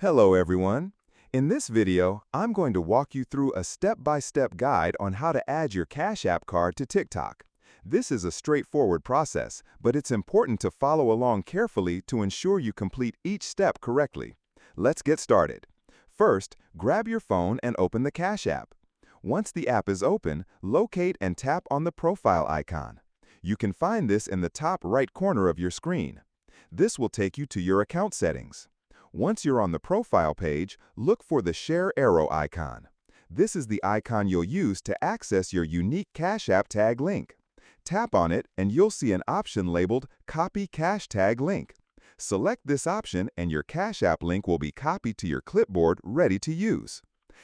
Hello everyone. In this video, I'm going to walk you through a step-by-step guide on how to add your Cash App card to TikTok. This is a straightforward process, but it's important to follow along carefully to ensure you complete each step correctly. Let's get started. First, grab your phone and open the Cash App. Once the app is open, locate and tap on the profile icon. You can find this in the top right corner of your screen. This will take you to your account settings. Once you're on the profile page, look for the share arrow icon. This is the icon you'll use to access your unique Cash App tag link. Tap on it and you'll see an option labeled Copy Cash Tag Link. Select this option and your Cash App link will be copied to your clipboard ready to use.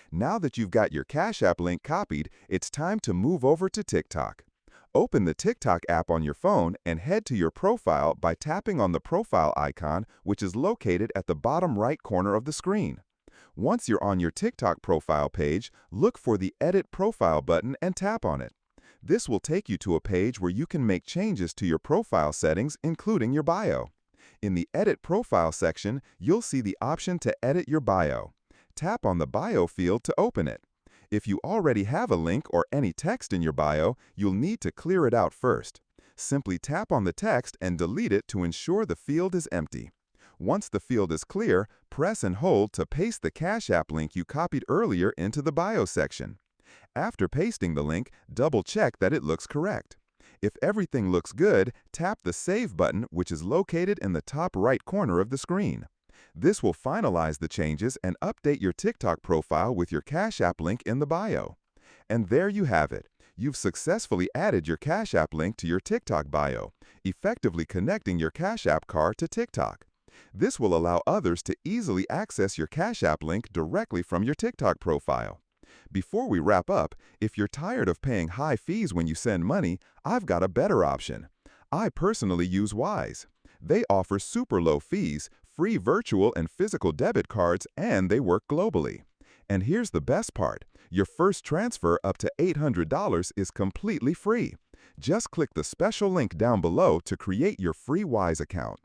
Now that you've got your Cash App link copied, it's time to move over to TikTok. Open the TikTok app on your phone and head to your profile by tapping on the profile icon, which is located at the bottom right corner of the screen. Once you're on your TikTok profile page, look for the Edit Profile button and tap on it. This will take you to a page where you can make changes to your profile settings, including your bio. In the Edit Profile section, you'll see the option to edit your bio. Tap on the Bio field to open it. If you already have a link or any text in your bio, you'll need to clear it out first. Simply tap on the text and delete it to ensure the field is empty. Once the field is clear, press and hold to paste the Cash App link you copied earlier into the bio section. After pasting the link, double-check that it looks correct. If everything looks good, tap the Save button, which is located in the top right corner of the screen. This will finalize the changes and update your TikTok profile with your Cash App link in the bio. And there you have it. You've successfully added your Cash App link to your TikTok bio, effectively connecting your Cash App card to TikTok. This will allow others to easily access your Cash App link directly from your TikTok profile. Before we wrap up, if you're tired of paying high fees when you send money, I've got a better option. I personally use Wise. They offer super low fees, free virtual and physical debit cards, and they work globally. And here's the best part. Your first transfer up to $800 is completely free. Just click the special link down below to create your free Wise account.